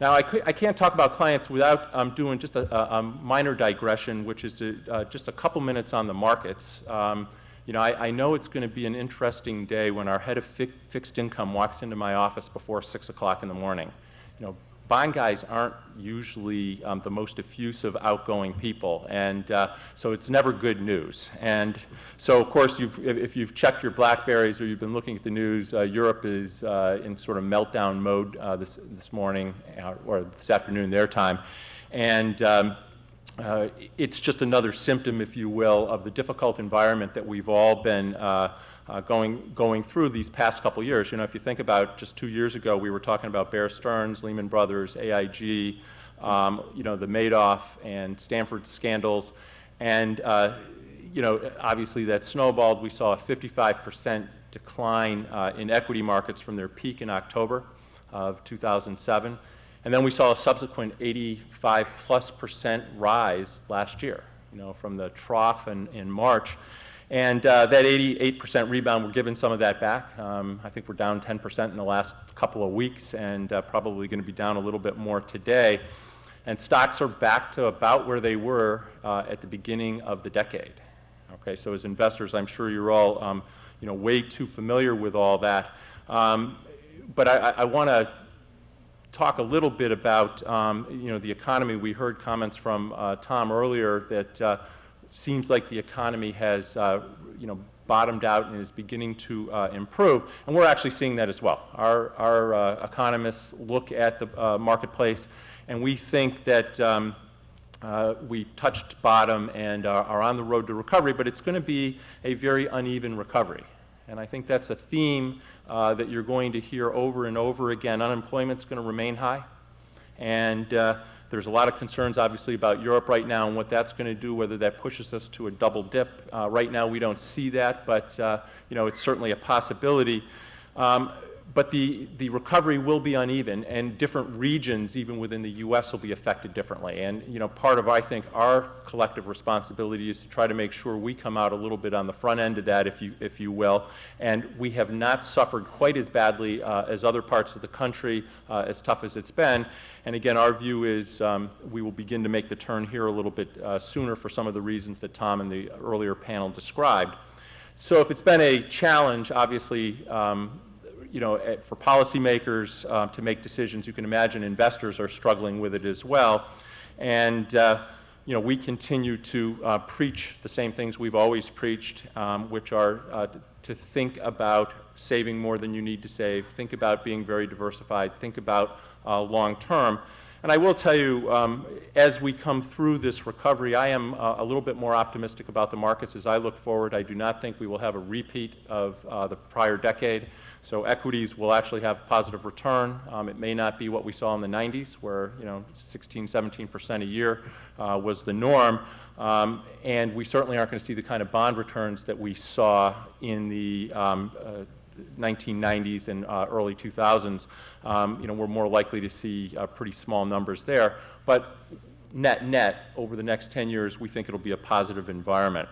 Now, I can't talk about clients without doing just a minor digression, which is to, just a couple minutes on the markets. You know, I know it's going to be an interesting day when our head of fixed income walks into my office before 6 o'clock in the morning. You know, bond guys aren't usually the most effusive, outgoing people, and so it's never good news. And so, of course, if you've checked your Blackberries or you've been looking at the news, Europe is in sort of meltdown mode this morning or this afternoon their time, and it's just another symptom, if you will, of the difficult environment that we've all been going through these past couple years. You know, if you think about just 2 years ago, we were talking about Bear Stearns, Lehman Brothers, AIG, you know, the Madoff and Stanford scandals, and you know, obviously that snowballed. We saw a 55% decline in equity markets from their peak in October of 2007. And then we saw a subsequent 85+% rise last year, you know, from the trough in March. And that 88% rebound, we're giving some of that back. I think we're down 10% in the last couple of weeks, and probably going to be down a little bit more today. And stocks are back to about where they were at the beginning of the decade. Okay, so as investors, I'm sure you're all, you know, way too familiar with all that. But I want to talk a little bit about you know, the economy. We heard comments from Tom earlier that seems like the economy has you know, bottomed out and is beginning to improve, and we're actually seeing that as well. Our economists look at the marketplace, and we think that we've touched bottom and are on the road to recovery, but it's going to be a very uneven recovery. And I think that's a theme that you're going to hear over and over again. Unemployment's going to remain high, and there's a lot of concerns, obviously, about Europe right now and what that's going to do, whether that pushes us to a double dip. Right now, we don't see that, but you know, it's certainly a possibility. But the recovery will be uneven, and different regions, even within the U.S., will be affected differently. And you know, part of, I think, our collective responsibility is to try to make sure we come out a little bit on the front end of that, if you will. And we have not suffered quite as badly as other parts of the country, as tough as it's been. And again, our view is we will begin to make the turn here a little bit sooner for some of the reasons that Tom and the earlier panel described. So if it's been a challenge, obviously, you know, for policymakers to make decisions, you can imagine investors are struggling with it as well. And you know, we continue to preach the same things we've always preached, which are to think about saving more than you need to save, think about being very diversified, think about long term. And I will tell you, as we come through this recovery, I am a little bit more optimistic about the markets as I look forward. I do not think we will have a repeat of the prior decade. So equities will actually have positive return. It may not be what we saw in the 90s, where, you know, 16, 17% a year was the norm. And we certainly aren't going to see the kind of bond returns that we saw in the 1990s and early 2000s. You know, we're more likely to see pretty small numbers there. But net, over the next 10 years, we think it'll be a positive environment.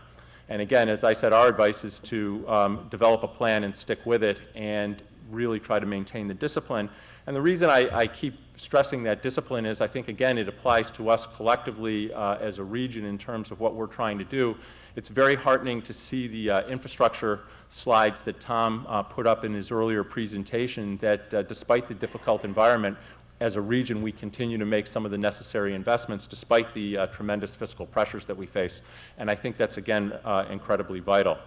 And again, as I said, our advice is to develop a plan and stick with it and really try to maintain the discipline. And the reason I keep stressing that discipline is I think, again, it applies to us collectively as a region in terms of what we're trying to do. It's very heartening to see the infrastructure slides that Tom put up in his earlier presentation, that despite the difficult environment, as a region, we continue to make some of the necessary investments despite the tremendous fiscal pressures that we face. And I think that's, again, incredibly vital.